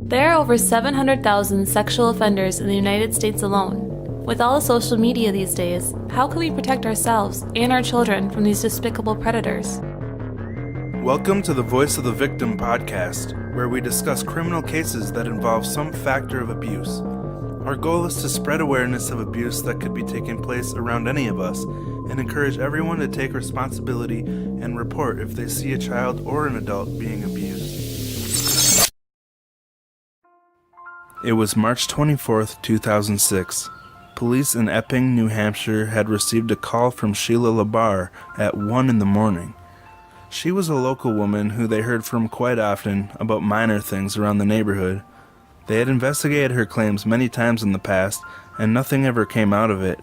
There are over 700,000 sexual offenders in the United States alone. With all the social media these days, how can we protect ourselves and our children from these despicable predators? Welcome to the Voice of the Victim podcast, where we discuss criminal cases that involve some factor of abuse. Our goal is to spread awareness of abuse that could be taking place around any of us and encourage everyone to take responsibility and report if they see a child or an adult being abused. It was March 24th, 2006. Police in Epping, New Hampshire had received a call from Sheila LaBarre at 1 in the morning. She was a local woman who they heard from quite often about minor things around the neighborhood. They had investigated her claims many times in the past, and nothing ever came out of it.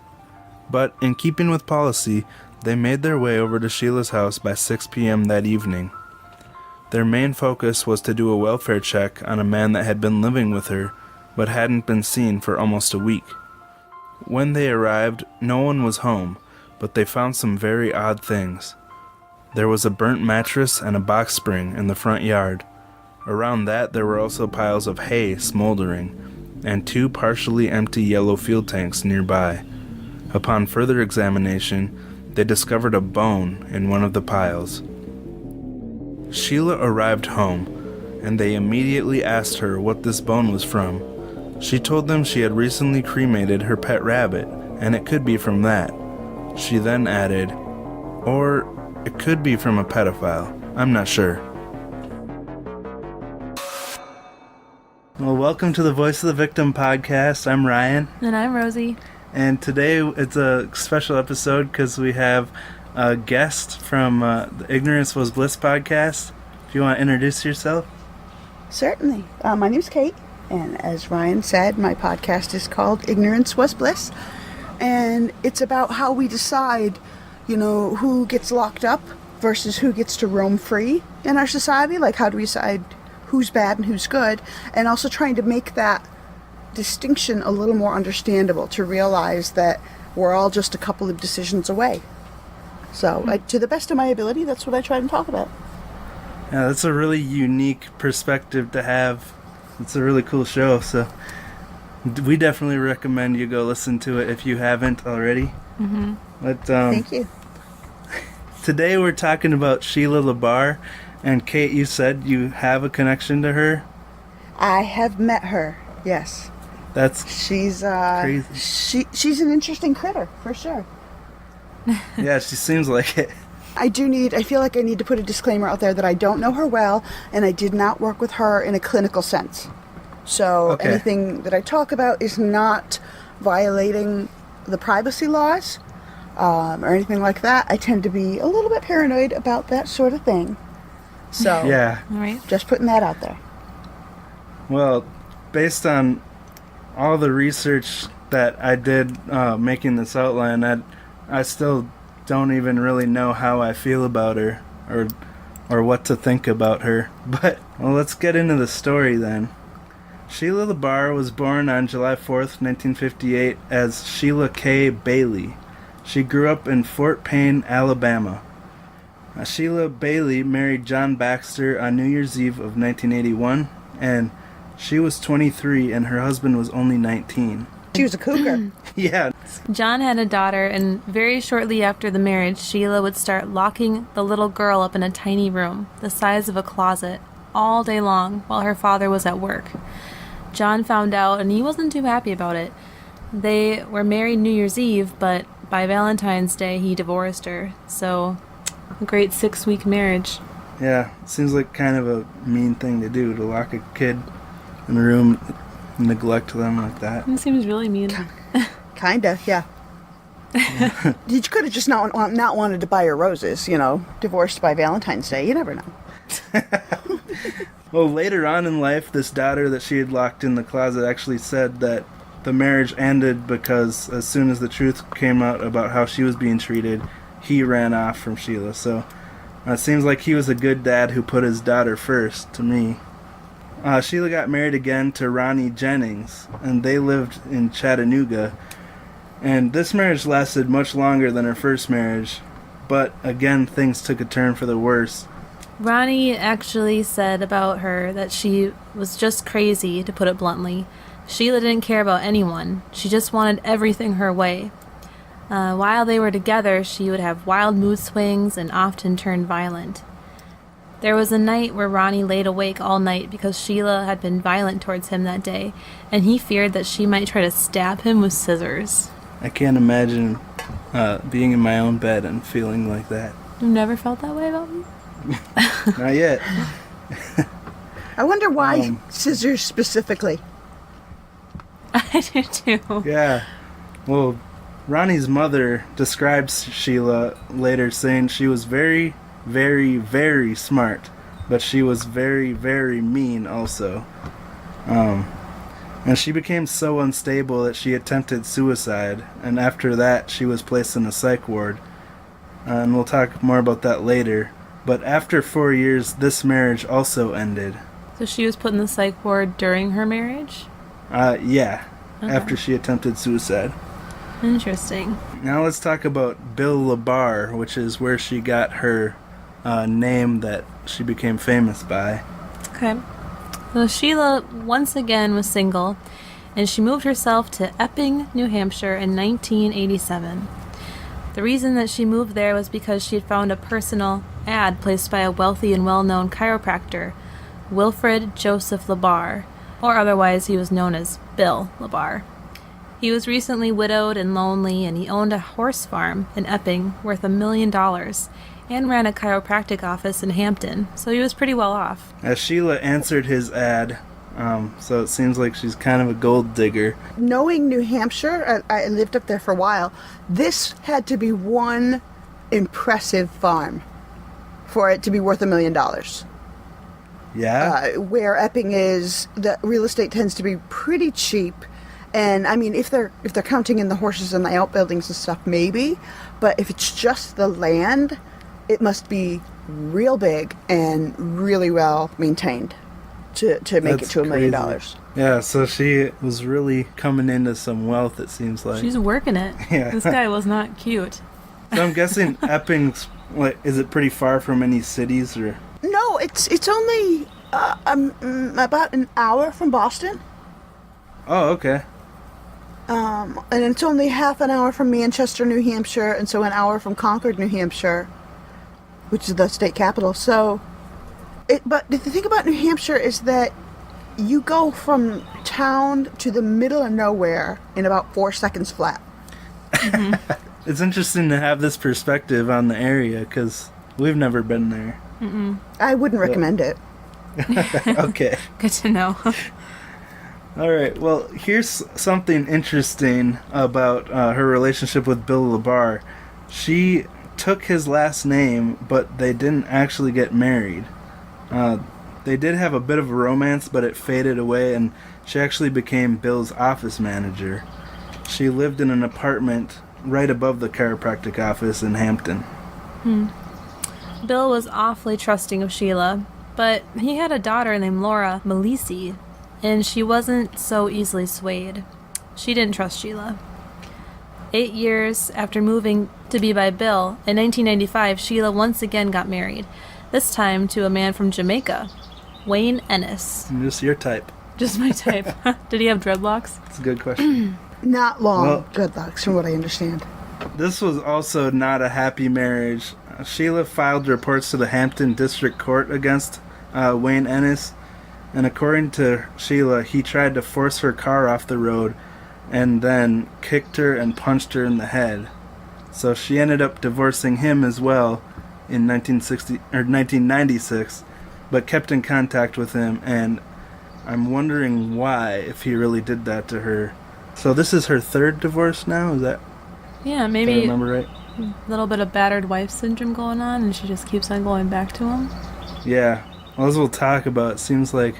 But, in keeping with policy, they made their way over to Sheila's house by 6 p.m. that evening. Their main focus was to do a welfare check on a man that had been living with her, but hadn't been seen for almost a week. When they arrived, no one was home, but they found some very odd things. There was a burnt mattress and a box spring in the front yard. Around that, there were also piles of hay smoldering, and 2 partially empty yellow fuel tanks nearby. Upon further examination, they discovered a bone in one of the piles. Sheila arrived home, and they immediately asked her what this bone was from. She told them she had recently cremated her pet rabbit, and it could be from that. She then added, or it could be from a pedophile. I'm not sure. Well, welcome to the Voice of the Victim podcast. I'm Ryan. And I'm Rosie. And today it's a special episode because we have a guest from the Ignorance Was Bliss podcast. If you want to introduce yourself. Certainly. My name's Kate, and as Ryan said, my podcast is called Ignorance Was Bliss. And it's about how we decide, who gets locked up versus who gets to roam free in our society. Like, how do we decide who's bad and who's good, and also trying to make that distinction a little more understandable, to realize that we're all just a couple of decisions away. So, to the best of my ability, that's what I try to talk about. Yeah, that's a really unique perspective to have. It's a really cool show, so we definitely recommend you go listen to it if you haven't already. Mm-hmm. But Thank you. Today we're talking about Sheila LaBarre, and Kate, you said you have a connection to her? I have met her, yes. She's crazy. She's an interesting critter, for sure. Yeah, she seems like it. I feel like I need to put a disclaimer out there that I don't know her well, and I did not work with her in a clinical sense. So Anything that I talk about is not violating the privacy laws or anything like that. I tend to be a little bit paranoid about that sort of thing. So, yeah. All right. Just putting that out there. Well, based on all the research that I did making this outline, I still don't even really know how I feel about her or what to think about her. But, well, let's get into the story then. Sheila LaBarre was born on July 4th, 1958 as Sheila K. Bailey. She grew up in Fort Payne, Alabama. Sheila Bailey married John Baxter on New Year's Eve of 1981, and she was 23 and her husband was only 19. She was a cougar. Yeah. John had a daughter, and very shortly after the marriage, Sheila would start locking the little girl up in a tiny room, the size of a closet, all day long while her father was at work. John found out, and he wasn't too happy about it. They were married New Year's Eve, but by Valentine's Day, he divorced her, so a great 6-week marriage. Yeah, seems like kind of a mean thing to do, to lock a kid in a room and neglect them like that. It seems really mean. Kinda, yeah. You could have just not wanted to buy her roses, divorced by Valentine's Day. You never know. Well, later on in life, this daughter that she had locked in the closet actually said that the marriage ended because as soon as the truth came out about how she was being treated, he ran off from Sheila. So it seems like he was a good dad who put his daughter first, to me. Sheila got married again to Ronnie Jennings, and they lived in Chattanooga. And this marriage lasted much longer than her first marriage, but again, things took a turn for the worse. Ronnie actually said about her that she was just crazy, to put it bluntly. Sheila didn't care about anyone. She just wanted everything her way. While they were together, she would have wild mood swings and often turn violent. There was a night where Ronnie laid awake all night because Sheila had been violent towards him that day, and he feared that she might try to stab him with scissors. I can't imagine being in my own bed and feeling like that. You've never felt that way about me? Not yet. I wonder why scissors specifically. I do too. Yeah. Well, Ronnie's mother describes Sheila later saying she was very, very, very smart, but she was very, very mean also. And she became so unstable that she attempted suicide, and after that she was placed in a psych ward. And we'll talk more about that later. But after 4 years, this marriage also ended. So she was put in the psych ward during her marriage? Yeah. Okay. After she attempted suicide. Interesting. Now let's talk about Bill Labarre, which is where she got her name that she became famous by. Okay. So Sheila once again was single, and she moved herself to Epping, New Hampshire in 1987. The reason that she moved there was because she had found a personal ad placed by a wealthy and well-known chiropractor, Wilfred Joseph LaBarre, or otherwise he was known as Bill Labarre. He was recently widowed and lonely, and he owned a horse farm in Epping worth $1 million and ran a chiropractic office in Hampton, so he was pretty well off. As Sheila answered his ad, so it seems like she's kind of a gold digger. Knowing New Hampshire, I lived up there for a while, this had to be one impressive farm for it to be worth $1 million. Yeah? Where Epping is, the real estate tends to be pretty cheap. And I mean, if they're counting in the horses and the outbuildings and stuff, maybe. But if it's just the land, it must be real big and really well maintained to make That's it to $1 million. crazy. Yeah, so she was really coming into some wealth, it seems like. She's working it. Yeah. This guy was not cute. So I'm guessing Epping's, is it pretty far from any cities or? No, it's only about an hour from Boston. Oh, okay. And it's only half an hour from Manchester, New Hampshire, and so an hour from Concord, New Hampshire, which is the state capital. So, but the thing about New Hampshire is that you go from town to the middle of nowhere in about 4 seconds flat. Mm-hmm. It's interesting to have this perspective on the area because we've never been there. Mm-mm. I wouldn't recommend it. Okay. Good to know. All right. Well, here's something interesting about her relationship with Bill Labarre. She took his last name, but they didn't actually get married. They did have a bit of a romance, but it faded away, and she actually became Bill's office manager. She lived in an apartment right above the chiropractic office in Hampton. Bill was awfully trusting of Sheila, but he had a daughter named Laura Malisi, and she wasn't so easily swayed. She didn't trust Sheila. 8 years after moving to be by Bill, in 1995, Sheila once again got married, this time to a man from Jamaica, Wayne Ennis. Just your type. Just my type. Did he have dreadlocks? That's a good question. Not long Well- dreadlocks, from what I understand. This was also not a happy marriage. Sheila filed reports to the Hampton District Court against Wayne Ennis, and according to Sheila, he tried to force her car off the road and then kicked her and punched her in the head. So she ended up divorcing him as well in 1996, but kept in contact with him, and I'm wondering why, if he really did that to her. So this is her third divorce now? Is that, Yeah, if I maybe remember right? a little bit of battered wife syndrome going on, and she just keeps on going back to him. Yeah. Well, as we'll talk about, it seems like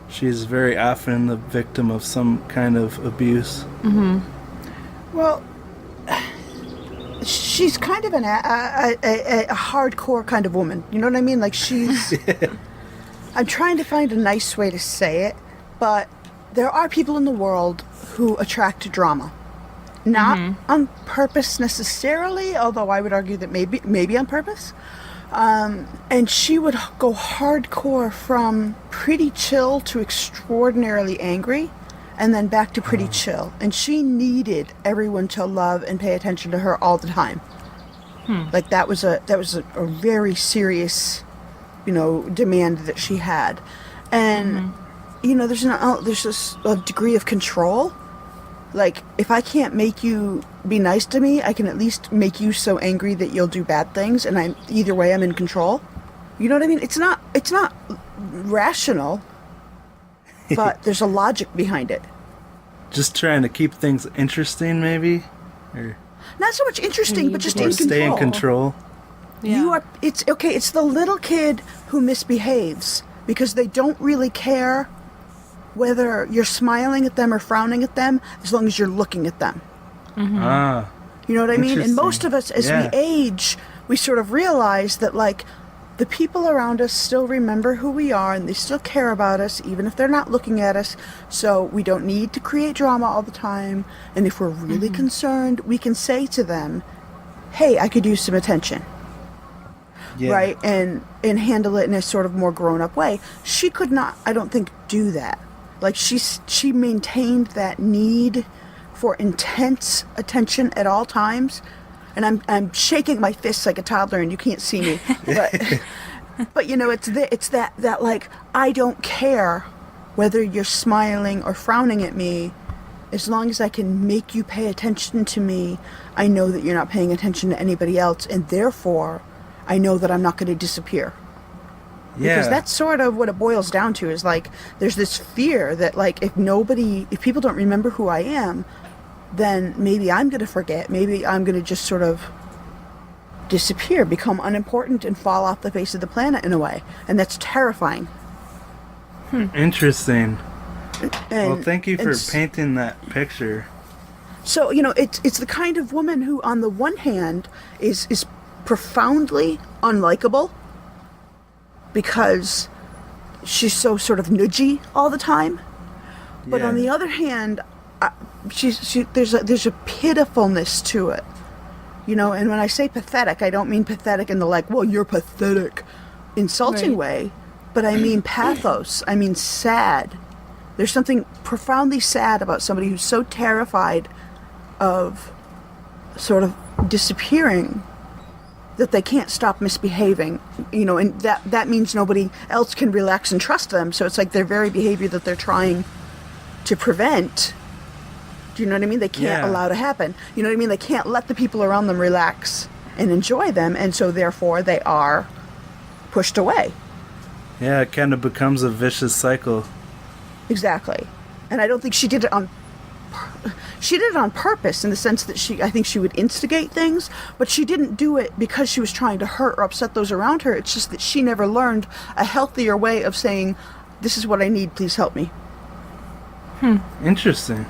she's very often the victim of some kind of abuse. Mm-hmm. Well, she's kind of a hardcore kind of woman. You know what I mean? Like, she's... I'm trying to find a nice way to say it, but there are people in the world who attract drama. Not on purpose necessarily, although I would argue that maybe on purpose. And she would go hardcore from pretty chill to extraordinarily angry, and then back to pretty chill. And she needed everyone to love and pay attention to her all the time. Like that was a very serious, demand that she had. And there's just a degree of control. Like, if I can't make you be nice to me, I can at least make you so angry that you'll do bad things, and either way I'm in control. You know what I mean? It's not rational, but there's a logic behind it. Just trying to keep things interesting, maybe? Or Not so much interesting, but just in control. stay in control. Yeah. It's the little kid who misbehaves because they don't really care whether you're smiling at them or frowning at them, as long as you're looking at them. Ah. You know what I mean? And Interesting. most of us, as Yeah. we age, we sort of realize that, like, the people around us still remember who we are and they still care about us, even if they're not looking at us. So we don't need to create drama all the time. And if we're really concerned, we can say to them, hey, I could use some attention. Yeah. Right? And handle it in a sort of more grown-up way. She could not, I don't think, do that. Like, she maintained that need for intense attention at all times. And I'm shaking my fists like a toddler, and you can't see me. But it's that like, I don't care whether you're smiling or frowning at me, as long as I can make you pay attention to me. I know that you're not paying attention to anybody else, and therefore, I know that I'm not going to disappear. Yeah. Because that's sort of what it boils down to, is like, there's this fear that, like, if people don't remember who I am, then maybe I'm going to forget. Maybe I'm going to just sort of disappear, become unimportant, and fall off the face of the planet in a way. And that's terrifying. Interesting. And, Well, thank you for and painting that picture. So, it's the kind of woman who, on the one hand, is profoundly unlikable because she's so sort of nudgy all the time. But Yeah. on the other hand, there's a pitifulness to it. And when I say pathetic, I don't mean pathetic in the like, well, you're pathetic, insulting Right. way, but I mean pathos. I mean sad. There's something profoundly sad about somebody who's so terrified of sort of disappearing that they can't stop misbehaving, and that means nobody else can relax and trust them. So it's like their very behavior that they're trying to prevent. Do you know what I mean? They can't Yeah. allow to happen. You know what I mean? They can't let the people around them relax and enjoy them, and so therefore they are pushed away. Yeah, it kind of becomes a vicious cycle. Exactly. And I don't think she did it on purpose, in the sense that I think she would instigate things, but she didn't do it because she was trying to hurt or upset those around her. It's just that she never learned a healthier way of saying, this is what I need, please help me. Interesting.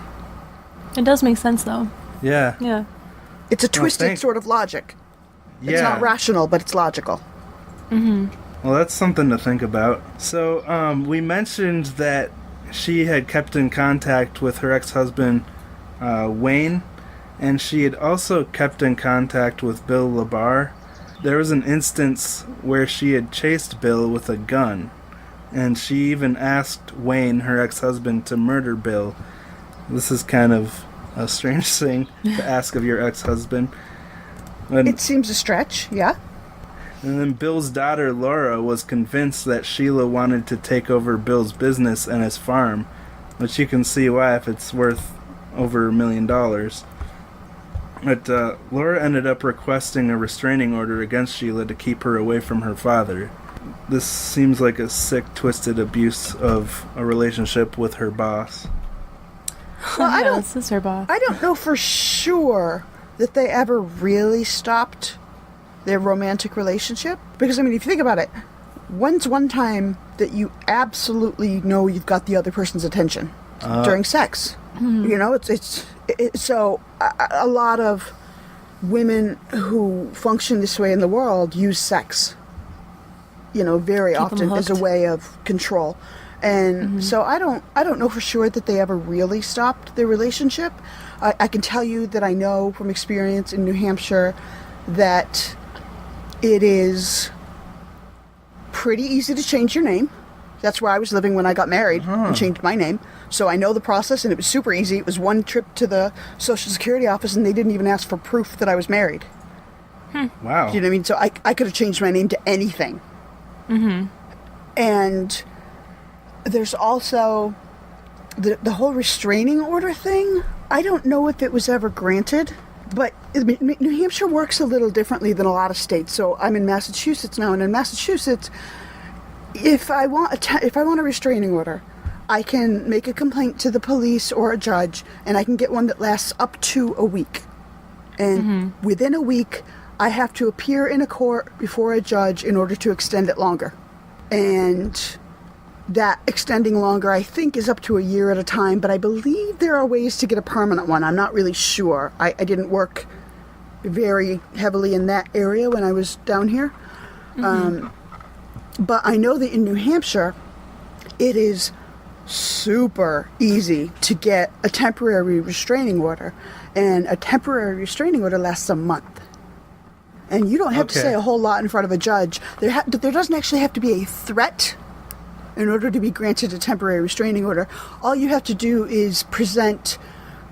It does make sense, though. Yeah. Yeah. It's a twisted sort of logic. Yeah. It's not rational, but it's logical. Well, that's something to think about. So, we mentioned that she had kept in contact with her ex-husband, Wayne, and she had also kept in contact with Bill Labarre. There was an instance where she had chased Bill with a gun, and she even asked Wayne, her ex-husband, to murder Bill. This is kind of a strange thing to ask of your ex-husband. It seems a stretch, yeah. And then Bill's daughter, Laura, was convinced that Sheila wanted to take over Bill's business and his farm, which you can see why if it's worth over $1 million. But Laura ended up requesting a restraining order against Sheila to keep her away from her father. This seems like a sick, twisted abuse of a relationship with her boss. Well, This is her boss. I don't know for sure that they ever really stopped their romantic relationship. Because, I mean, if you think about it, when's one time that you absolutely know you've got the other person's attention? During sex. So a lot of women who function this way in the world use sex, very Keep 'em often as a hooked. way of control. And so I don't know for sure that they ever really stopped their relationship. I can tell you that I know from experience in New Hampshire that it is pretty easy to change your name. That's where I was living when I got married and changed my name. So I know the process, and it was super easy. It was one trip to the Social Security office, and they didn't even ask for proof that I was married. Wow. Do you know what I mean? So I could have changed my name to anything. And there's also the whole restraining order thing. I don't know if it was ever granted, but New Hampshire works a little differently than a lot of states. So I'm in Massachusetts now, and in Massachusetts, if I want a restraining order, I can make a complaint to the police or a judge, and I can get one that lasts up to a week. And within a week, I have to appear in a court before a judge in order to extend it longer. And that extending longer, I think, is up to a year at a time, but I believe there are ways to get a permanent one. I'm not really sure. I didn't work very heavily in that area when I was down here. But I know that in New Hampshire, it is super easy to get a temporary restraining order. And a temporary restraining order lasts a month. And you don't have to say a whole lot in front of a judge. There doesn't actually have to be a threat in order to be granted a temporary restraining order. All you have to do is present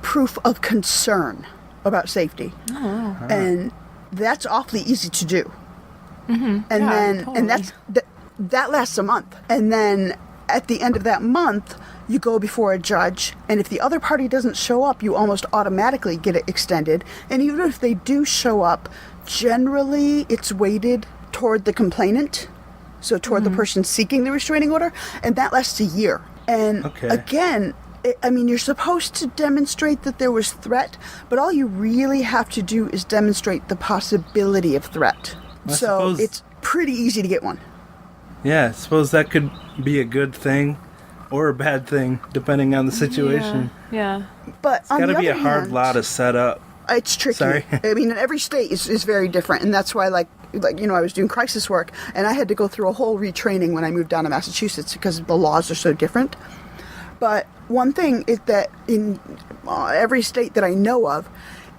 proof of concern about safety. And that's awfully easy to do. And that lasts a month. And then at the end of that month, you go before a judge, and if the other party doesn't show up, you almost automatically get it extended. And even if they do show up, generally it's weighted toward the complainant, so toward the person seeking the restraining order, and that lasts a year. And again, you're supposed to demonstrate that there was threat, but all you really have to do is demonstrate the possibility of threat. So it's pretty easy to get one. Yeah, I suppose that could be a good thing or a bad thing, depending on the situation. Yeah. But it's got to be a hard law to set up. It's tricky. Sorry. Every state is very different, and that's why, I was doing crisis work, and I had to go through a whole retraining when I moved down to Massachusetts because the laws are so different. But one thing is that in every state that I know of,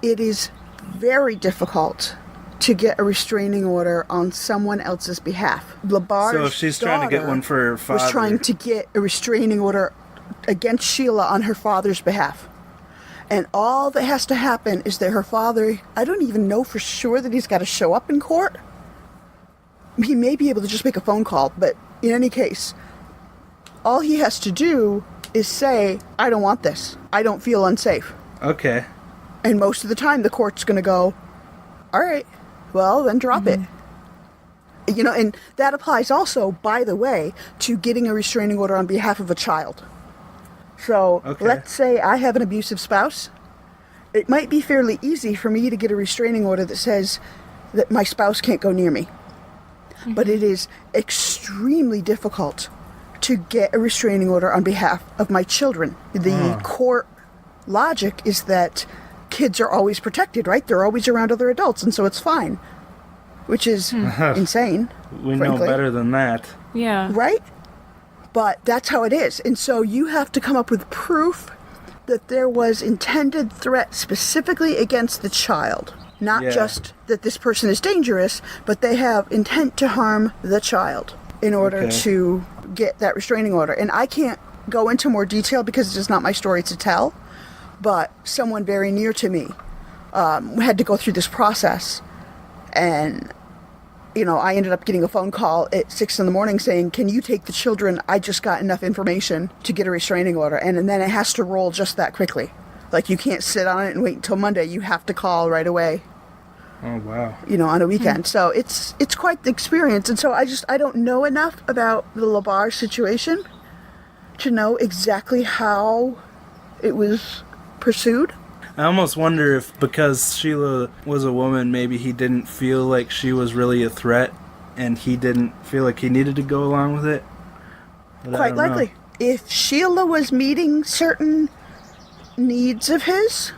it is very difficult to get a restraining order on someone else's behalf. Labarre's so if she's trying to get one for her father, was trying to get a restraining order against Sheila on her father's behalf. And all that has to happen is that her father, I don't even know for sure that he's got to show up in court. He may be able to just make a phone call, but in any case, all he has to do is say, I don't want this. I don't feel unsafe. Okay. And most of the time, the court's going to go, all right, well, then drop it. And that applies also, by the way, to getting a restraining order on behalf of a child. So let's say I have an abusive spouse. It might be fairly easy for me to get a restraining order that says that my spouse can't go near me. But it is extremely difficult to get a restraining order on behalf of my children. The court logic is that kids are always protected, right? They're always around other adults, and so it's fine. Which is insane. We frankly. know better than that. Yeah. Right? But that's how it is. And so you have to come up with proof that there was intended threat specifically against the child. Not just that this person is dangerous, but they have intent to harm the child in order to get that restraining order. And I can't go into more detail because it is not my story to tell, but someone very near to me had to go through this process. And I ended up getting a phone call at 6 a.m. saying, can you take the children? I just got enough information to get a restraining order. And then it has to roll just that quickly. Like, you can't sit on it and wait until Monday. You have to call right away. Oh, wow. On a weekend. So it's quite the experience. And so I don't know enough about the Labarre situation to know exactly how it was pursued. I almost wonder if because Sheila was a woman, maybe he didn't feel like she was really a threat and he didn't feel like he needed to go along with it. But quite likely. If Sheila was meeting certain needs of his,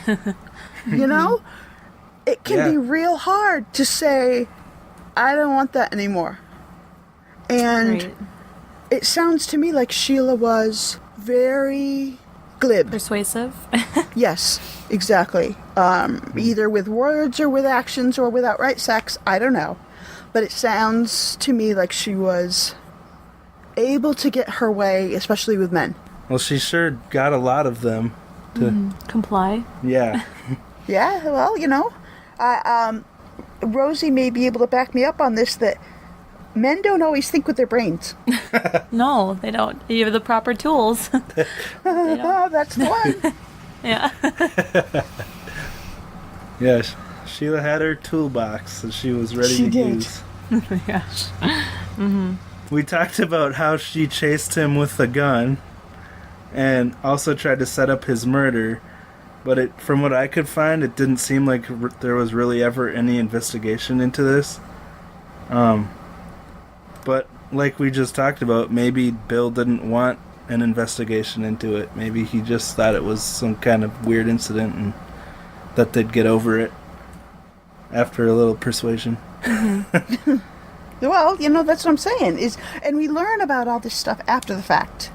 it can be real hard to say, I don't want that anymore. And it sounds to me like Sheila was very glib. Persuasive. Yes, exactly. Either with words or with actions or with outright sex, I don't know. But it sounds to me like she was able to get her way, especially with men. Well, she sure got a lot of them to Comply. Yeah. Yeah, well, Rosie may be able to back me up on this, that men don't always think with their brains. No, they don't. You have the proper tools. Oh, that's the one. Yeah. Yeah, Sheila had her toolbox that she was ready She to did. use. Oh my gosh. We talked about how she chased him with a gun and also tried to set up his murder, but from what I could find, it didn't seem like there was really ever any investigation into this. But like we just talked about, maybe Bill didn't want an investigation into it. Maybe he just thought it was some kind of weird incident and that they'd get over it after a little persuasion. Well, that's what I'm saying. And we learn about all this stuff after the fact.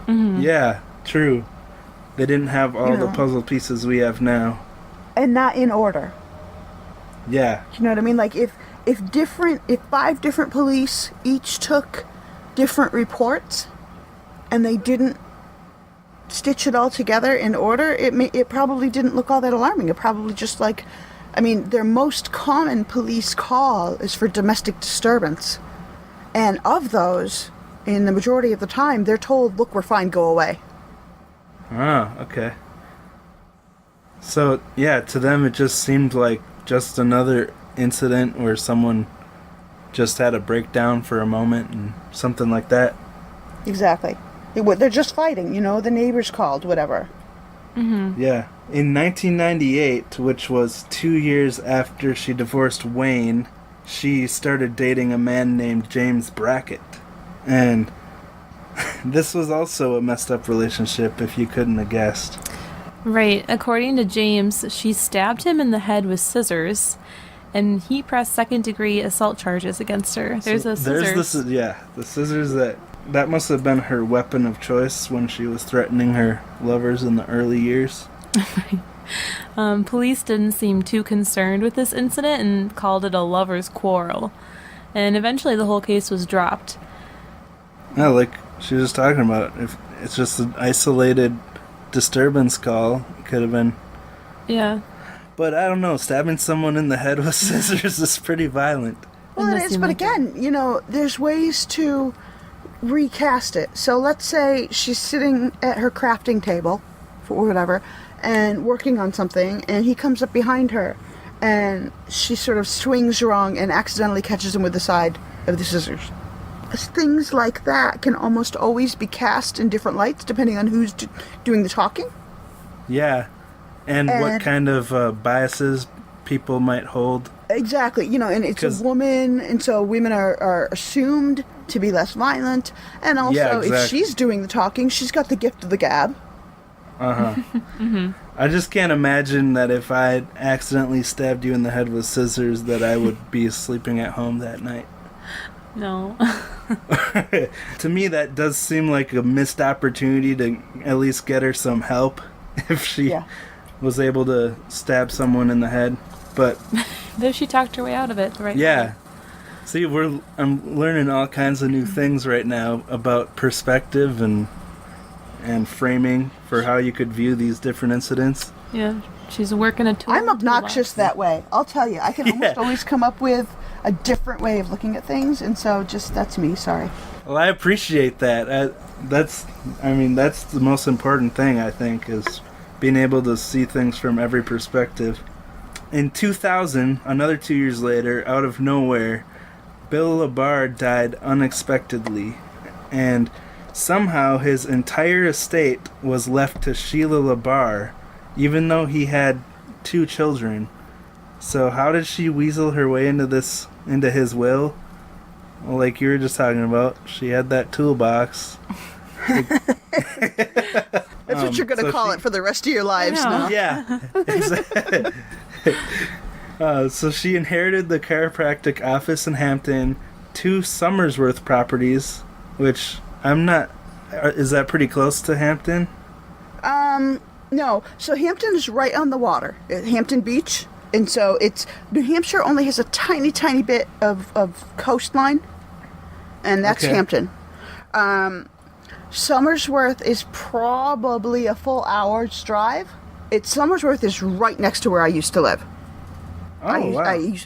Yeah, true. They didn't have all the puzzle pieces we have now. And not in order. Yeah. You know what I mean? Like, if 5 different police each took different reports and they didn't stitch it all together in order, it probably didn't look all that alarming. It probably just their most common police call is for domestic disturbance. And of those, in the majority of the time, they're told, look, we're fine, go away. Ah, okay. So, yeah, to them it just seemed like just another incident where someone just had a breakdown for a moment and something like that. Exactly. They're just fighting, the neighbors called, whatever. Yeah. In 1998, which was 2 years after she divorced Wayne, she started dating a man named James Brackett. And this was also a messed up relationship, if you couldn't have guessed. Right. According to James, she stabbed him in the head with scissors, and he pressed second-degree assault charges against her. There's the scissors. The scissors that must have been her weapon of choice when she was threatening her lovers in the early years. Police didn't seem too concerned with this incident and called it a lover's quarrel. And eventually the whole case was dropped. Yeah, like she was talking about, if it's just an isolated disturbance call, it could have been. Yeah. But I don't know, stabbing someone in the head with scissors is pretty violent. Well, it is, but again, there's ways to recast it. So let's say she's sitting at her crafting table, for whatever, and working on something, and he comes up behind her, and she sort of swings wrong and accidentally catches him with the side of the scissors. Things like that can almost always be cast in different lights, depending on who's doing the talking. Yeah, and what kind of biases people might hold. Exactly, and it's a woman, and so women are assumed to be less violent, and also if she's doing the talking, she's got the gift of the gab. I just can't imagine that if I accidentally stabbed you in the head with scissors that I would be sleeping at home that night. No. To me, that does seem like a missed opportunity to at least get her some help if she was able to stab someone in the head. But Though she talked her way out of it, right? Yeah. See, I'm learning all kinds of new things right now about perspective and framing for how you could view these different incidents. Yeah, she's working a tool. I'm obnoxious that way. I'll tell you. I can almost always come up with a different way of looking at things, and so that's me. Sorry. Well, I appreciate that. That's the most important thing, I think, is being able to see things from every perspective. In 2000, another 2 years later, out of nowhere, Bill Labarre died unexpectedly, and somehow his entire estate was left to Sheila LaBarre, even though he had 2 children. So how did she weasel her way into his will? Well, like you were just talking about, she had that toolbox. That's what you're going to call it for the rest of your lives now. Yeah, exactly. So she inherited the chiropractic office in Hampton, 2 Somersworth properties, which I'm not... Is that pretty close to Hampton? No. So Hampton is right on the water. Hampton Beach. And so New Hampshire only has a tiny, tiny bit of coastline, and that's Okay. Hampton. Somersworth is probably a full hour's drive. Somersworth is right next to where I used to live. Oh, wow.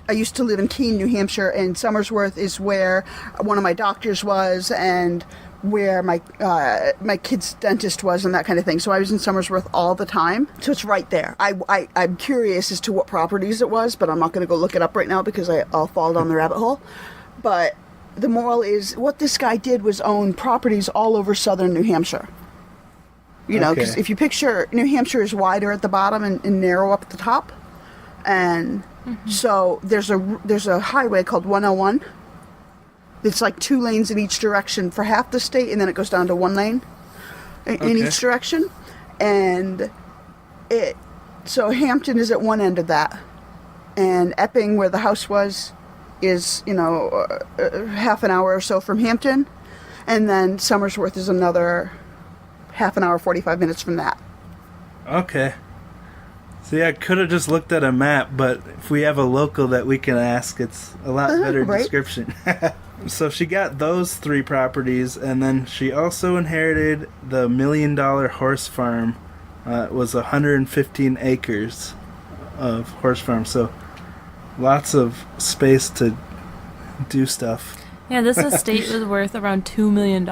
I used to live in Keene, New Hampshire, and Somersworth is where one of my doctors was, and where my kid's dentist was, and that kind of thing. So I was in Somersworth all the time. So it's right there. I'm curious as to what properties it was, but I'm not going to go look it up right now because I'll fall down the rabbit hole. But the moral is, what this guy did was own properties all over southern New Hampshire. You know, because Okay. if you picture, New Hampshire is wider at the bottom and narrow up at the top. And so there's a highway called 101. It's like 2 lanes in each direction for half the state, and then it goes down to 1 lane in Okay. each direction. And so Hampton is at one end of that, and Epping, where the house was, is half an hour or so from Hampton, and then Somersworth is another half an hour, 45 minutes from that. Okay. So yeah, I could have just looked at a map, but if we have a local that we can ask, it's a lot better right. description. So she got those 3 properties, and then she also inherited the $1 million horse farm. It was 115 acres of horse farm, so lots of space to do stuff. Yeah, this estate was worth around $2 million.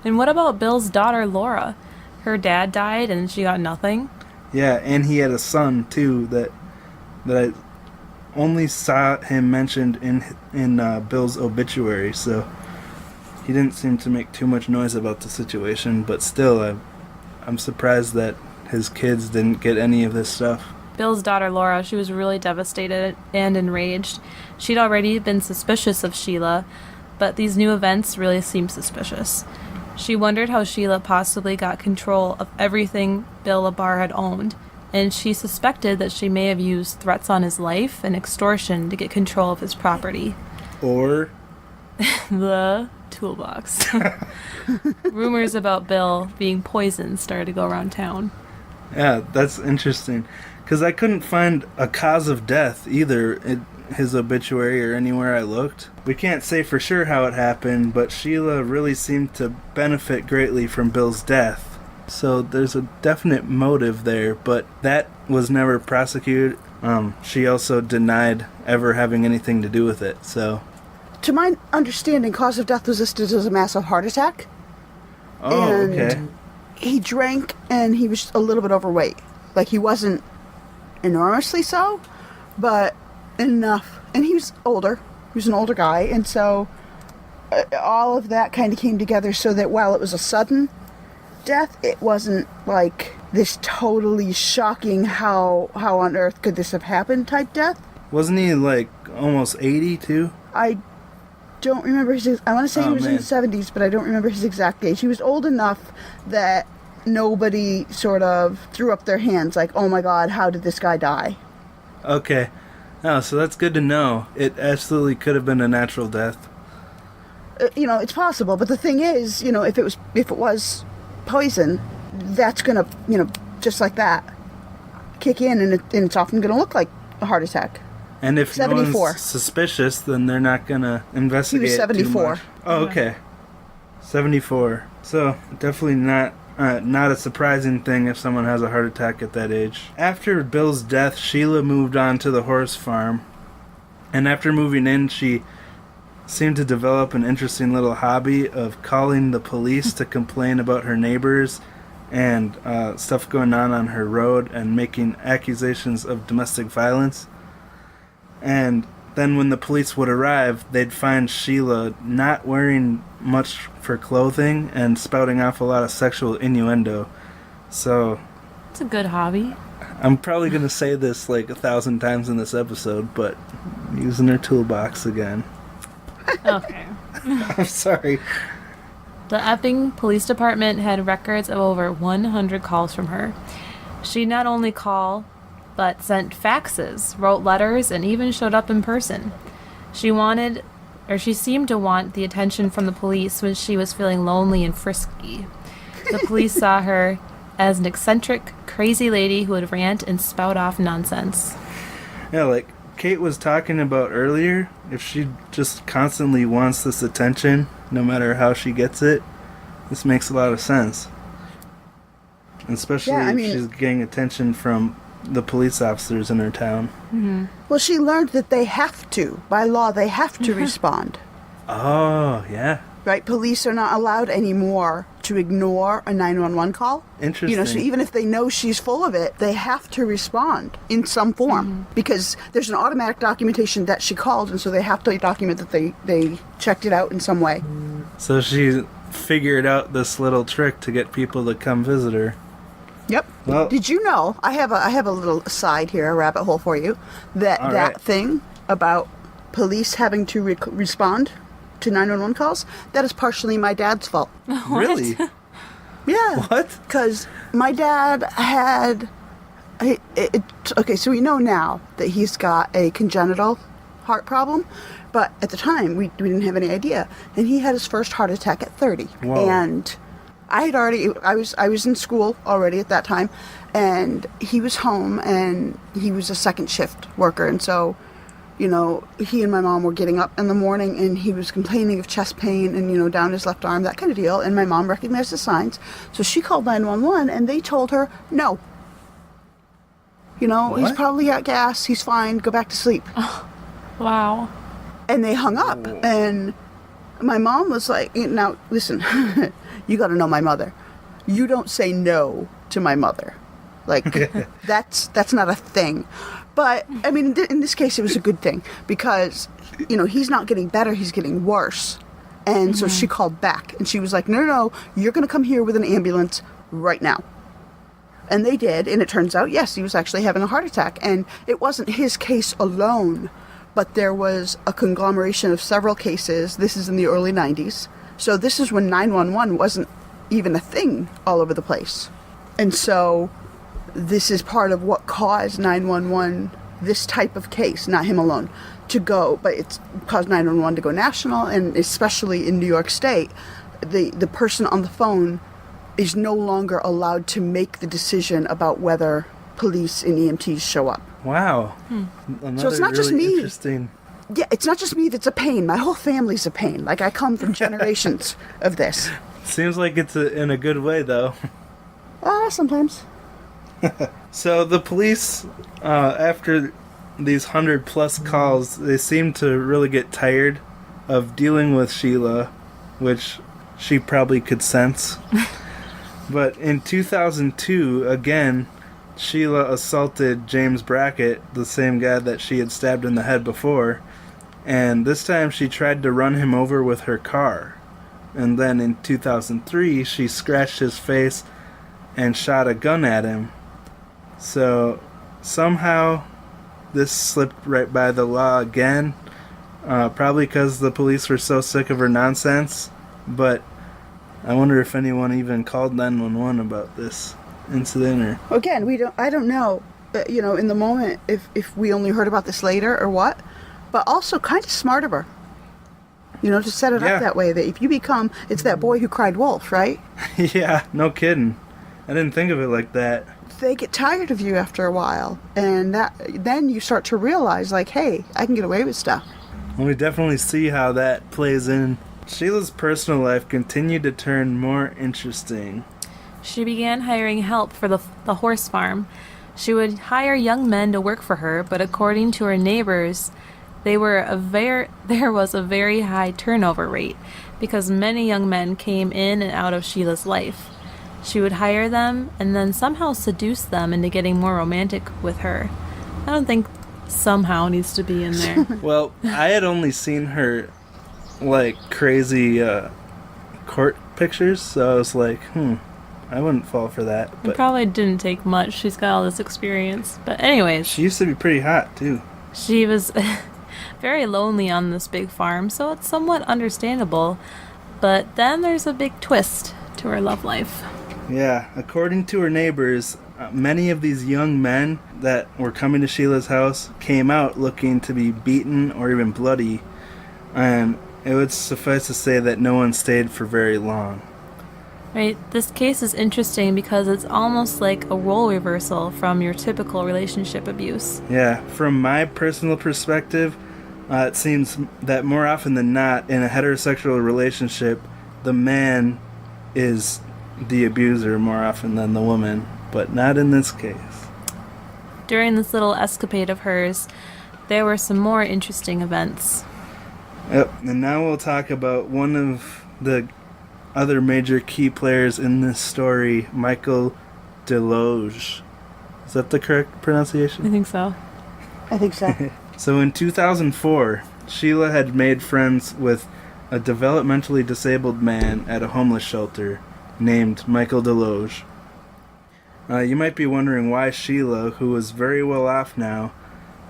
And what about Bill's daughter, Laura? Her dad died and she got nothing? Yeah, and he had a son too that I only saw him mentioned in Bill's obituary, so he didn't seem to make too much noise about the situation. But still, I'm surprised that his kids didn't get any of this stuff. Bill's daughter, Laura, she was really devastated and enraged. She'd already been suspicious of Sheila, but these new events really seemed suspicious. She wondered how Sheila possibly got control of everything Bill Labarre had owned, and she suspected that she may have used threats on his life and extortion to get control of his property. Or The toolbox. Rumors about Bill being poisoned started to go around town. yeah, that's interesting, because I couldn't find a cause of death either in his obituary or anywhere I looked. We can't say for sure how it happened, but Sheila really seemed to benefit greatly from Bill's death. So there's a definite motive there, but that was never prosecuted. She also denied ever having anything to do with it, so... To my understanding, cause of death was listed as a massive heart attack. Oh, And okay. he drank, and he was a little bit overweight. Like, he wasn't enormously so, but enough. And he was older. He was an older guy, and so all of that kind of came together so that while it was a sudden death, it wasn't like this totally shocking how on earth could this have happened type death. Wasn't he like almost 80 too? I don't remember I want to say Oh, he was in man. his 70s, but I don't remember his exact age. He was old enough that nobody sort of threw up their hands like, oh my god, how did this guy die? Okay. Oh, so that's good to know. It absolutely could have been a natural death. It's possible, but the thing is, if it was poison, that's gonna, just like that, kick in, and it's often gonna look like a heart attack. And if no 74. one's suspicious, then they're not gonna investigate. He was 74. Too much. Oh, okay. 74. So definitely not a surprising thing if someone has a heart attack at that age. After Bill's death, Sheila moved on to the horse farm, and after moving in, she seemed to develop an interesting little hobby of calling the police to complain about her neighbors and stuff going on her road, and making accusations of domestic violence. And then when the police would arrive, they'd find Sheila not wearing much for clothing and spouting off a lot of sexual innuendo. So It's a good hobby. I'm probably going to say this like 1,000 times in this episode, but I'm using her toolbox again. Okay. I'm sorry. The Epping Police Department had records of over 100 calls from her. She not only called, but sent faxes, wrote letters, and even showed up in person. She seemed to want the attention from the police when she was feeling lonely and frisky. The police saw her as an eccentric, crazy lady who would rant and spout off nonsense. Yeah, like Kate was talking about earlier, if she just constantly wants this attention, no matter how she gets it, this makes a lot of sense. Especially if she's getting attention from the police officers in her town. Mm-hmm. Well, she learned that they have to. By law, they have to respond. Oh, yeah. Right? Police are not allowed anymore to ignore a 911 call. Interesting. You know, so even if they know she's full of it, they have to respond in some form because there's an automatic documentation that she called, and so they have to document that they checked it out in some way. So she figured out this little trick to get people to come visit her. Yep. Well, did you know? I have a little aside here, a rabbit hole for you. That thing about police having to respond to 911 calls, that is partially my dad's fault. Really? Yeah. What? Because my dad had... okay, so we know now that he's got a congenital heart problem, but at the time we didn't have any idea. And he had his first heart attack at 30. Whoa. And I was in school already at that time, and he was home, and he was a second shift worker, and so, you know, he and my mom were getting up in the morning, and he was complaining of chest pain and, you know, down his left arm, that kind of deal, and my mom recognized the signs, so she called 911, and they told her, no. You know, What? he's probably got gas, he's fine, go back to sleep. Oh, wow. And they hung up, and my mom was like, now, listen, you got to know my mother. You don't say no to my mother. Like, that's not a thing. But, I mean, in this case, it was a good thing because, you know, he's not getting better, he's getting worse. And so she called back, and she was like, no, you're going to come here with an ambulance right now. And they did, and it turns out, yes, he was actually having a heart attack. And it wasn't his case alone, but there was a conglomeration of several cases. This is in the early 90s. So this is when 911 wasn't even a thing all over the place. And so this is part of what caused 911, this type of case, not him alone, to go, but it's caused 911 to go national, and especially in New York State, the person on the phone is no longer allowed to make the decision about whether police and EMTs show up. Wow. So it's not just me. Interesting. Yeah, it's not just me that's a pain. My whole family's a pain. Like, I come from generations of this. Seems like it's in a good way, though. Sometimes. So the police, after these 100+ calls, they seem to really get tired of dealing with Sheila, which she probably could sense. But in 2002, again, Sheila assaulted James Brackett, the same guy that she had stabbed in the head before, and this time she tried to run him over with her car. And then in 2003, she scratched his face and shot a gun at him. So somehow this slipped right by the law again, probably because the police were so sick of her nonsense, but I wonder if anyone even called 911 about this incident or... Again, I don't know, you know, in the moment, if we only heard about this later or what, but also kind of smart of her. You know, to set it up that way, that if you become, it's that boy who cried wolf, right? Yeah, no kidding. I didn't think of it like that. They get tired of you after a while, and then you start to realize, like, hey, I can get away with stuff. Well, we definitely see how that plays in. Sheila's personal life continued to turn more interesting. She began hiring help for the horse farm. She would hire young men to work for her, but according to her neighbors, there was a very high turnover rate because many young men came in and out of Sheila's life. She would hire them and then somehow seduce them into getting more romantic with her. I don't think somehow needs to be in there. Well, I had only seen her, like, crazy court pictures, so I was like, I wouldn't fall for that. It But probably didn't take much. She's got all this experience. But anyways, she used to be pretty hot, too. she was very lonely on this big farm, so it's somewhat understandable. But then there's a big twist to her love life. Yeah, according to her neighbors, many of these young men that were coming to Sheila's house came out looking to be beaten or even bloody, and it would suffice to say that no one stayed for very long. Right, this case is interesting because it's almost like a role reversal from your typical relationship abuse. Yeah, from my personal perspective, it seems that more often than not, in a heterosexual relationship, the man is the abuser more often than the woman, but not in this case. During this little escapade of hers, there were some more interesting events. Yep, and now we'll talk about one of the other major key players in this story, Michael Deloge. Is that the correct pronunciation? I think so. I think so. So in 2004, Sheila had made friends with a developmentally disabled man at a homeless shelter named Michael Deloge. You might be wondering why Sheila, who was very well off now,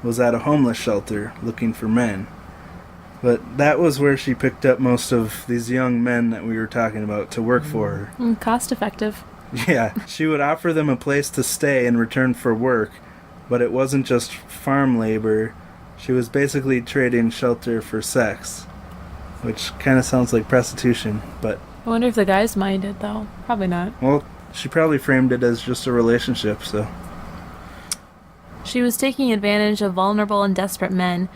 was at a homeless shelter looking for men. But that was where she picked up most of these young men that we were talking about to work for her. Cost effective. Yeah, she would offer them a place to stay in return for work, but it wasn't just farm labor. She was basically trading shelter for sex, which kind of sounds like prostitution, but... I wonder if the guys minded, though. Probably not. Well, she probably framed it as just a relationship, so... She was taking advantage of vulnerable and desperate men,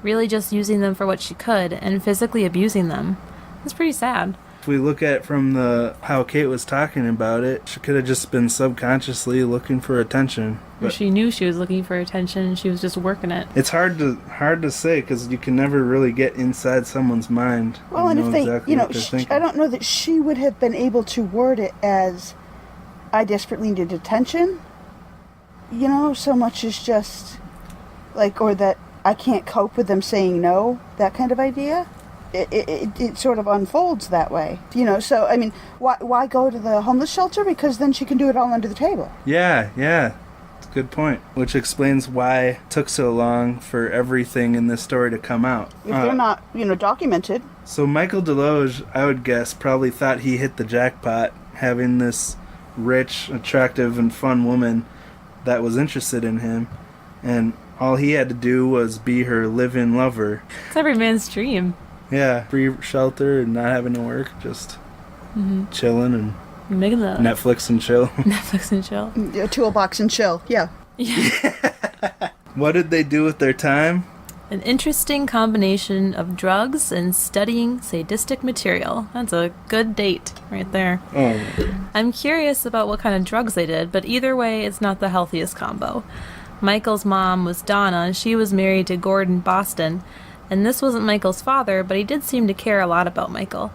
really just using them for what she could, and physically abusing them. It's pretty sad. If we look at it from how Kate was talking about it, she could have just been subconsciously looking for attention. Or she knew she was looking for attention and she was just working it. It's hard to say because you can never really get inside someone's mind. Well, and if they, exactly what they're thinking. I don't know that she would have been able to word it as, I desperately needed attention, so much as just, or that I can't cope with them saying no, that kind of idea. It sort of unfolds that way, so, I mean, why go to the homeless shelter? Because then she can do it all under the table. Yeah. It's a good point. Which explains why it took so long for everything in this story to come out. If they're not, documented. So Michael Deloge, I would guess, probably thought he hit the jackpot having this rich, attractive, and fun woman that was interested in him, and all he had to do was be her live-in lover. It's every man's dream. Yeah, free shelter and not having to work, just chilling and making love. Netflix and chill. Netflix and chill. Toolbox and chill, yeah. What did they do with their time? An interesting combination of drugs and studying sadistic material. That's a good date right there. Oh. I'm curious about what kind of drugs they did, but either way, it's not the healthiest combo. Michael's mom was Donna, and she was married to Gordon Boston, and this wasn't Michael's father, but he did seem to care a lot about Michael.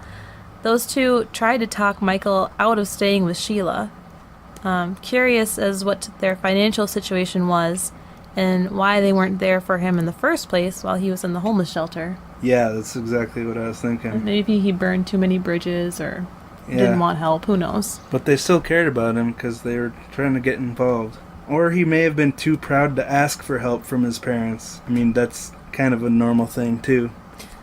Those two tried to talk Michael out of staying with Sheila. Curious as what their financial situation was, and why they weren't there for him in the first place while he was in the homeless shelter. Yeah, that's exactly what I was thinking. Maybe he burned too many bridges or didn't want help, who knows. But they still cared about him because they were trying to get involved. Or he may have been too proud to ask for help from his parents. I mean, that's kind of a normal thing, too.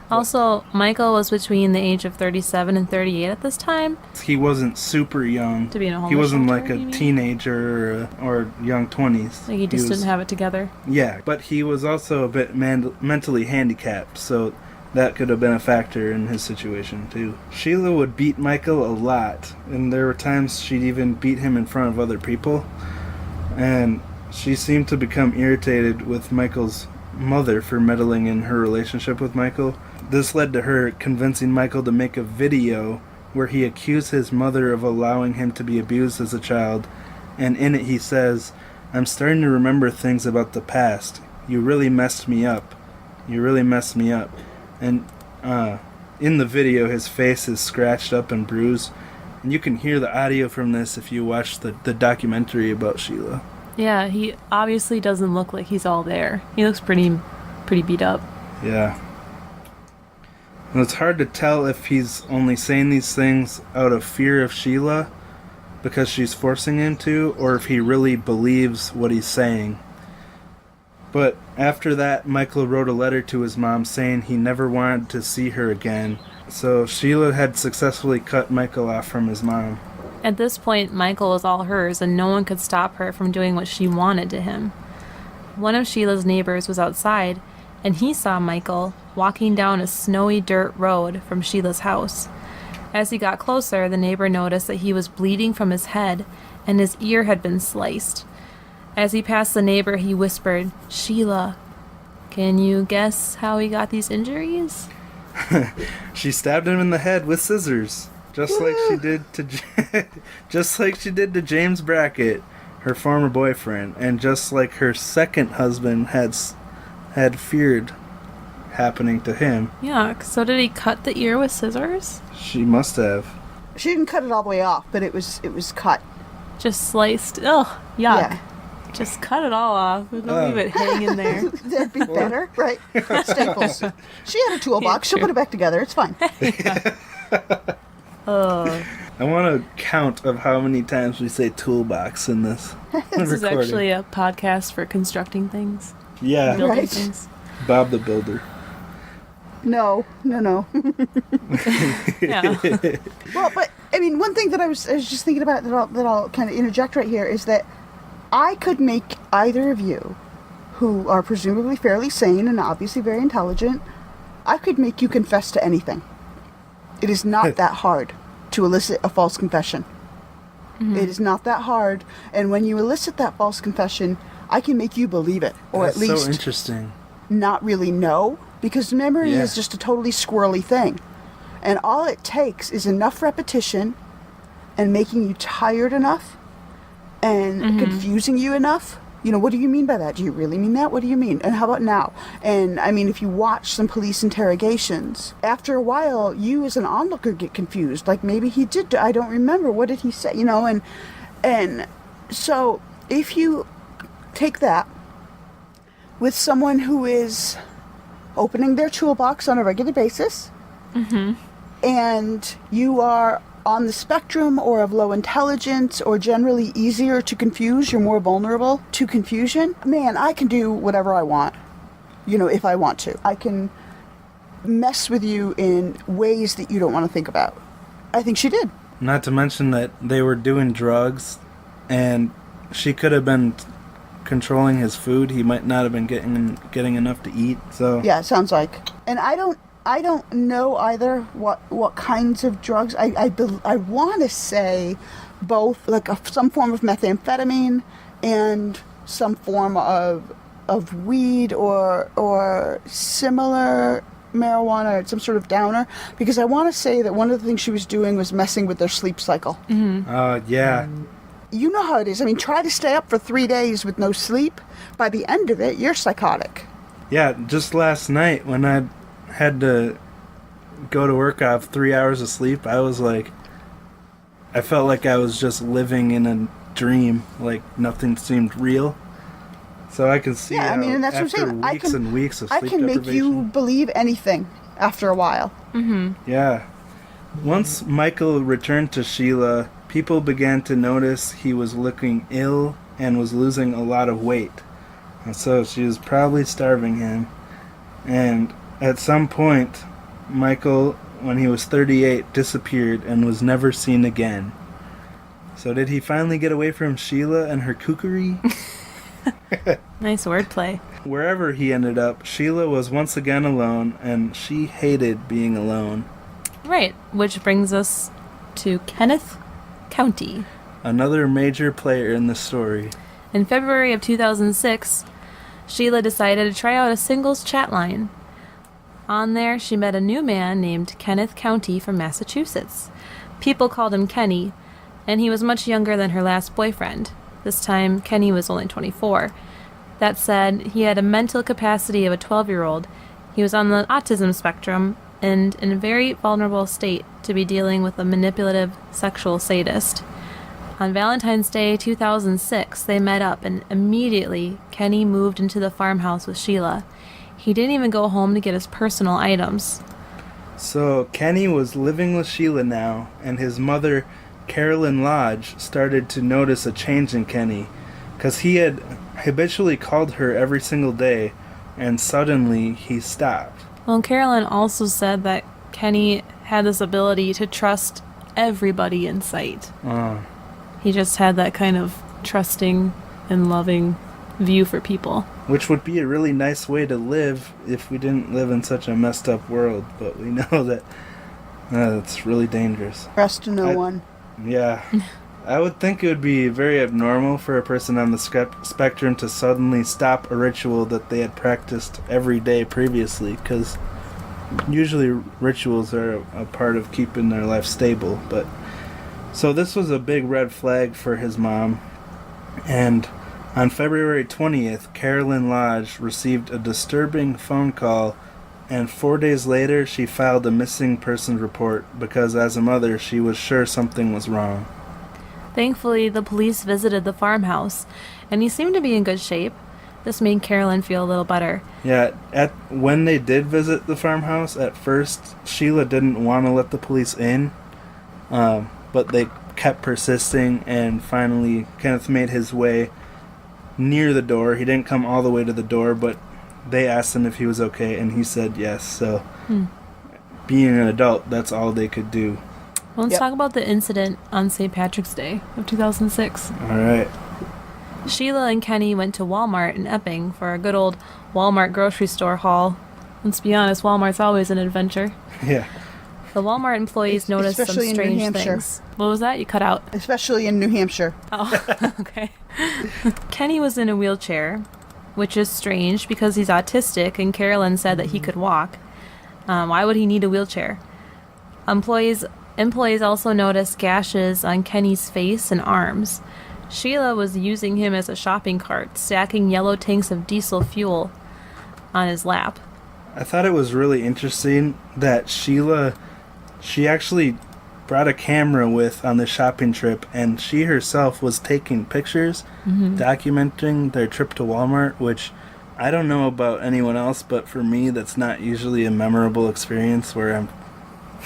Also, Michael was between the age of 37 and 38 at this time. He wasn't super young. To be in a homeless He wasn't shelter, like a you mean? teenager or young 20s. Like he just didn't have it together. Yeah, but he was also a bit mentally handicapped, so that could have been a factor in his situation, too. Sheila would beat Michael a lot, and there were times she'd even beat him in front of other people. And she seemed to become irritated with Michael's mother for meddling in her relationship with Michael. This led to her convincing Michael to make a video where he accused his mother of allowing him to be abused as a child, and in it he says, "I'm starting to remember things about the past. You really messed me up. You really messed me up." And in the video his face is scratched up and bruised, and you can hear the audio from this if you watch the documentary about Sheila. Yeah, he obviously doesn't look like he's all there. He looks pretty beat up. Yeah. And it's hard to tell if he's only saying these things out of fear of Sheila because she's forcing him to, or if he really believes what he's saying. But after that, Michael wrote a letter to his mom saying he never wanted to see her again. So Sheila had successfully cut Michael off from his mom. At this point, Michael was all hers, and no one could stop her from doing what she wanted to him. One of Sheila's neighbors was outside, and he saw Michael walking down a snowy dirt road from Sheila's house. As he got closer, the neighbor noticed that he was bleeding from his head and his ear had been sliced. As he passed the neighbor, he whispered, "Sheila, can you guess how he got these injuries?" She stabbed him in the head with scissors, just like she did to just like she did to James Brackett, her former boyfriend, and just like her second husband had feared happening to him. Yuck. So did he cut the ear with scissors? She must have. She didn't cut it all the way off, but it was cut. Just sliced. Ugh, yuck. Yeah. Just cut it all off. Don't leave it hanging there. That'd be better, right? Staples. She had a toolbox. She'll put it back together. It's fine. Oh. I want a count of how many times we say toolbox in this This is recording. actually a podcast for constructing things. Yeah, Building Right. things. Bob the Builder. No. Yeah. Well, but I mean, one thing that I was just thinking about that I'll kind of interject right here is that I could make either of you, who are presumably fairly sane and obviously very intelligent, I could make you confess to anything. It is not that hard to elicit a false confession. Mm-hmm. It is not that hard, and when you elicit that false confession, I can make you believe it, or That's at least so interesting. not really know, because memory Yeah. is just a totally squirrely thing. And all it takes is enough repetition and making you tired enough and confusing you enough. You know, what do you mean by that? Do you really mean that? What do you mean? And how about now? And I mean, if you watch some police interrogations, after a while, you as an onlooker get confused. Like, maybe he did, I don't remember. What did he say? You know, and so if you take that with someone who is opening their toolbox on a regular basis, and you are on the spectrum or of low intelligence or generally easier to confuse, you're more vulnerable to confusion, man, I can do whatever I want, you know, if I want to. I can mess with you in ways that you don't want to think about. I think she did. Not to mention that they were doing drugs, and she could have been controlling his food. He might not have been getting enough to eat. So Yeah, it sounds like. And I don't know either what kinds of drugs. I want to say both, like some form of methamphetamine and some form of weed or similar marijuana, or some sort of downer, because I want to say that one of the things she was doing was messing with their sleep cycle. yeah. You know how it is. I mean, try to stay up for 3 days with no sleep. By the end of it, you're psychotic. Yeah, just last night when I had to go to work off 3 hours of sleep, I was like, I felt like I was just living in a dream, like nothing seemed real. So I can see Yeah, I how mean, and that's what I'm after saying. weeks and weeks of I sleep can make deprivation. you believe anything after a while. Yeah. Once Michael returned to Sheila, people began to notice he was looking ill and was losing a lot of weight. And so she was probably starving him. And at some point, Michael, when he was 38, disappeared and was never seen again. So did he finally get away from Sheila and her kookery? Nice wordplay. Wherever he ended up, Sheila was once again alone, and she hated being alone. Right, which brings us to Kenneth Countie. Another major player in the story. In February of 2006, Sheila decided to try out a singles chat line. On there, she met a new man named Kenneth Countie from Massachusetts. People called him Kenny, and he was much younger than her last boyfriend. This time, Kenny was only 24. That said, he had a mental capacity of a 12-year-old. He was on the autism spectrum and in a very vulnerable state to be dealing with a manipulative sexual sadist. On Valentine's Day 2006, they met up, and immediately Kenny moved into the farmhouse with Sheila. He didn't even go home to get his personal items. So Kenny was living with Sheila now, and his mother, Carolyn Lodge, started to notice a change in Kenny, because he had habitually called her every single day, and suddenly he stopped. Well, Carolyn also said that Kenny had this ability to trust everybody in sight. He just had that kind of trusting and loving view for people. Which would be a really nice way to live if we didn't live in such a messed up world, but we know that That's really dangerous. Trust no one. Yeah. I would think it would be very abnormal for a person on the spectrum to suddenly stop a ritual that they had practiced every day previously, because usually rituals are a part of keeping their life stable. But so this was a big red flag for his mom. And on February 20th, Carolyn Lodge received a disturbing phone call, and 4 days later she filed a missing persons report because as a mother she was sure something was wrong. Thankfully, the police visited the farmhouse, and he seemed to be in good shape. This made Carolyn feel a little better. Yeah, when they did visit the farmhouse, at first Sheila didn't want to let the police in, but they kept persisting, and finally Kenneth made his way near the door. He didn't come all the way to the door, but they asked him if he was okay, and he said yes. So, being an adult, that's all they could do. Well, let's talk about the incident on St. Patrick's Day of 2006. All right. Sheila and Kenny went to Walmart in Epping for a good old Walmart grocery store haul. Let's be honest, Walmart's always an adventure. Yeah. The Walmart employees noticed some Especially in New strange Hampshire. things. What was that? You cut out. Especially in New Hampshire. Oh, okay. Kenny was in a wheelchair, which is strange because he's autistic, and Carolyn said that he could walk. Why would he need a wheelchair? Employees also noticed gashes on Kenny's face and arms. Sheila was using him as a shopping cart, stacking yellow tanks of diesel fuel on his lap. I thought it was really interesting that Sheila, she actually brought a camera with on the shopping trip, and she herself was taking pictures, documenting their trip to Walmart, which I don't know about anyone else, but for me that's not usually a memorable experience where I'm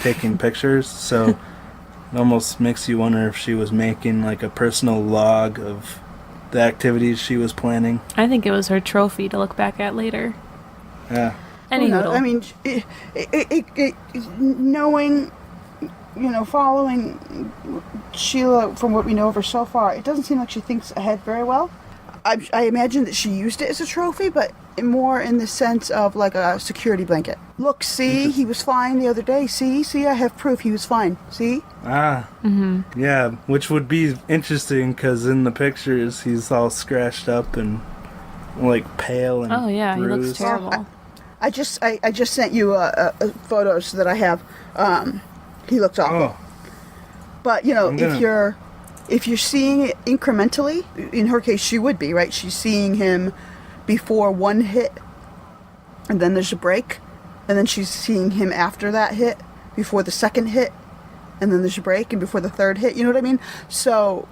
taking pictures, so it almost makes you wonder if she was making like a personal log of the activities she was planning. I think it was her trophy to look back at later. Yeah. Anywho. I mean, knowing, following Sheila from what we know of her so far, it doesn't seem like she thinks ahead very well. I imagine that she used it as a trophy, but more in the sense of like a security blanket. Look, see, he was fine the other day. See, I have proof he was fine. See? Yeah, which would be interesting because in the pictures he's all scratched up and like pale and Oh yeah, bruised. he looks terrible. I just sent you a photos that I have. He looks awful. Oh, But if you're seeing it incrementally, in her case she would be, right? She's seeing him before one hit, and then there's a break, and then she's seeing him after that hit, before the second hit, and then there's a break, and before the third hit. You know what I mean? So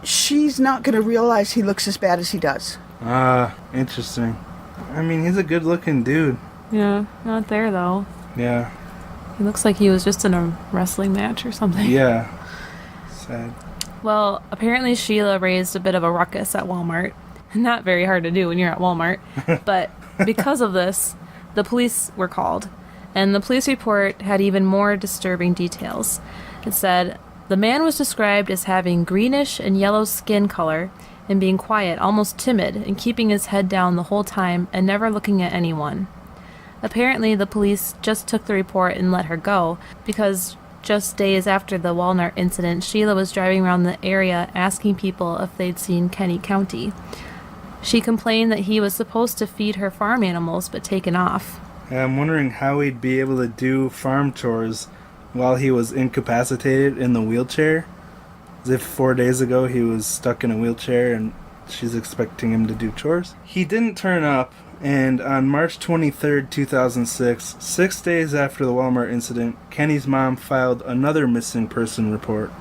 she's not going to realize he looks as bad as he does. Interesting. I mean, he's a good-looking dude. Yeah, not there though. Yeah. He looks like he was just in a wrestling match or something. Yeah. Sad. Well, apparently Sheila raised a bit of a ruckus at Walmart. Not very hard to do when you're at Walmart. But because of this, the police were called. And the police report had even more disturbing details. It said, the man was described as having greenish and yellow skin color and being quiet, almost timid, and keeping his head down the whole time and never looking at anyone. Apparently, the police just took the report and let her go because just days after the Walmart incident, Sheila was driving around the area asking people if they'd seen Kenneth Countie. She complained that he was supposed to feed her farm animals but taken off. I'm wondering how he'd be able to do farm chores while he was incapacitated in the wheelchair. As if 4 days ago he was stuck in a wheelchair and she's expecting him to do chores. He didn't turn up, and on March 23rd, 2006, 6 days after the Walmart incident, Kenny's mom filed another missing person report.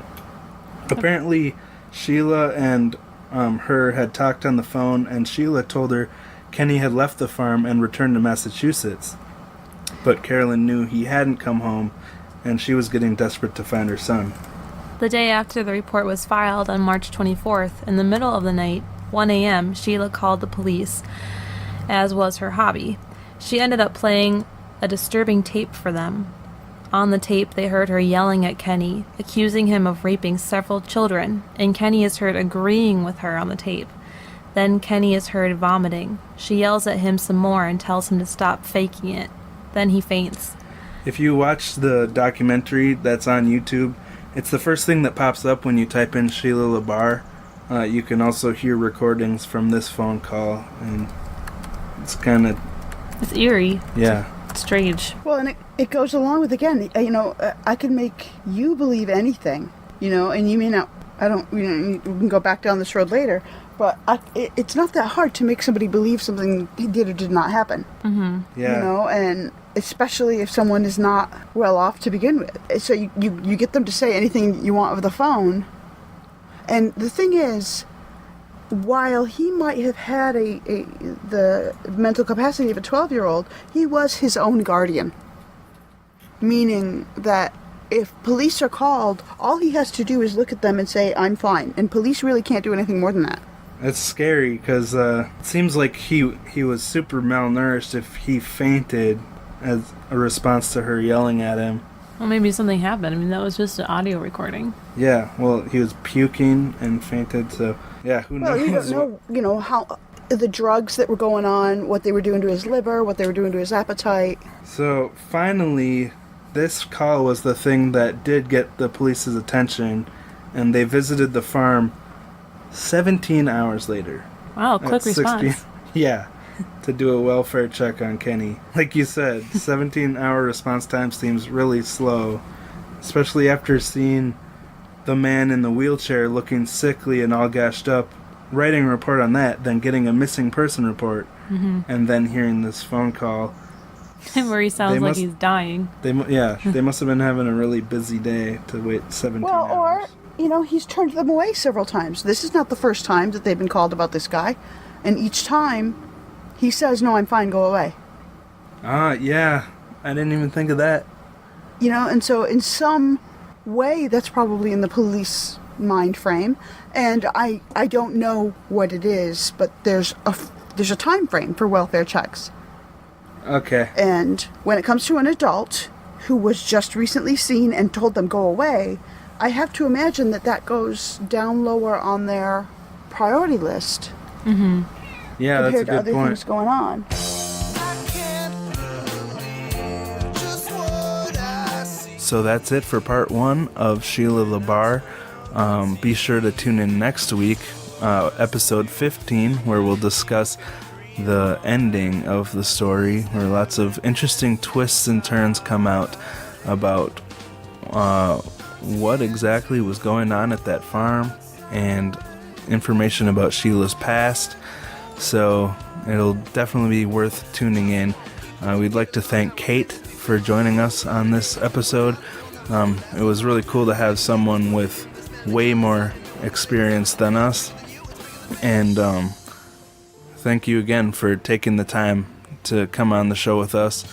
Apparently, Sheila and her had talked on the phone, and Sheila told her Kenny had left the farm and returned to Massachusetts. But Carolyn knew he hadn't come home, and she was getting desperate to find her son. The day after the report was filed on March 24th, in the middle of the night, 1 a.m., Sheila called the police, as was her hobby. She ended up playing a disturbing tape for them. On the tape, they heard her yelling at Kenny, accusing him of raping several children, and Kenny is heard agreeing with her on the tape. Then Kenny is heard vomiting. She yells at him some more and tells him to stop faking it. Then he faints. If you watch the documentary that's on YouTube, it's the first thing that pops up when you type in Sheila LaBarre. You can also hear recordings from this phone call, and it's kind of... It's eerie. Yeah. It's strange. Well, and it goes along with, again, I can make you believe anything, and you may not, we can go back down this road later, but it's not that hard to make somebody believe something did or did not happen. Mm-hmm. Yeah. And especially if someone is not well off to begin with. So you get them to say anything you want over the phone. And the thing is, while he might have had the mental capacity of a 12-year-old, he was his own guardian. Meaning that if police are called, all he has to do is look at them and say, I'm fine. And police really can't do anything more than that. It's scary because it seems like he was super malnourished if he fainted as a response to her yelling at him. Well, maybe something happened. I mean, that was just an audio recording. Yeah, well, he was puking and fainted, so yeah, who knows? Well, you don't know, how the drugs that were going on, what they were doing to his liver, what they were doing to his appetite. So finally, this call was the thing that did get the police's attention, and they visited the farm 17 hours later. Wow, quick response. Yeah, to do a welfare check on Kenny. Like you said, 17-hour response time seems really slow, especially after seeing the man in the wheelchair looking sickly and all gashed up, writing a report on that, then getting a missing person report, and then hearing this phone call. Where he sounds like he's dying. They must have been having a really busy day to wait 17 hours. Or, he's turned them away several times. This is not the first time that they've been called about this guy. And each time, he says, no, I'm fine, go away. Yeah. I didn't even think of that. And so in some way, that's probably in the police mind frame. And I don't know what it is, but there's a time frame for welfare checks. Okay. And when it comes to an adult who was just recently seen and told them go away, I have to imagine that goes down lower on their priority list. Mm-hmm. Yeah, that's a good point. Compared to other things going on. So that's it for part 1 of Sheila LaBarre. Be sure to tune in next week, episode 15, where we'll discuss the ending of the story, where lots of interesting twists and turns come out about what exactly was going on at that farm and information about Sheila's past. So it'll definitely be worth tuning in. We'd like to thank Kate for joining us on this episode. It was really cool to have someone with way more experience than us. And thank you again for taking the time to come on the show with us.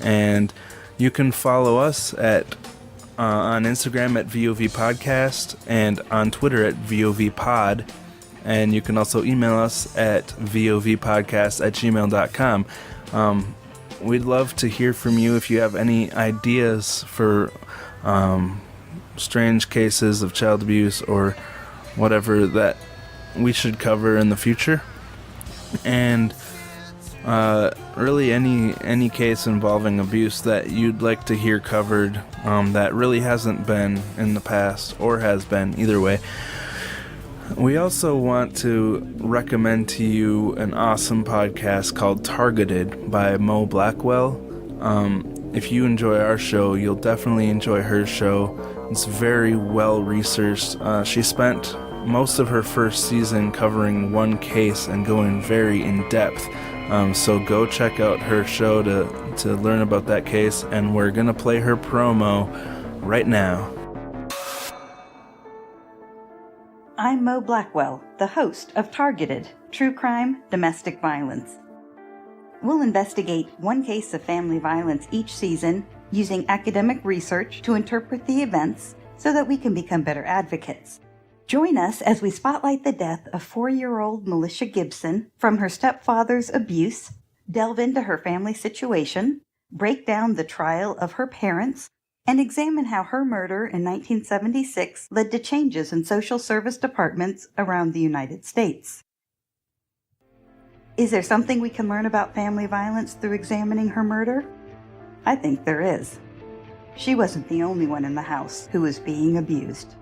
And you can follow us on Instagram at VOV Podcast and on Twitter at VOV Pod. And you can also email us at vovpodcast@gmail.com. We'd love to hear from you if you have any ideas for strange cases of child abuse or whatever that we should cover in the future. And really any case involving abuse that you'd like to hear covered that really hasn't been in the past or has been, either way. We also want to recommend to you an awesome podcast called Targeted by Mo Blackwell. If you enjoy our show, you'll definitely enjoy her show. It's very well researched. She spent most of her first season covering one case and going very in depth. So go check out her show to learn about that case, and we're gonna play her promo right now. I'm Mo Blackwell, the host of Targeted, True Crime, Domestic Violence. We'll investigate one case of family violence each season using academic research to interpret the events so that we can become better advocates. Join us as we spotlight the death of 4-year-old Militia Gibson from her stepfather's abuse, delve into her family situation, break down the trial of her parents, and examine how her murder in 1976 led to changes in social service departments around the United States. Is there something we can learn about family violence through examining her murder? I think there is. She wasn't the only one in the house who was being abused.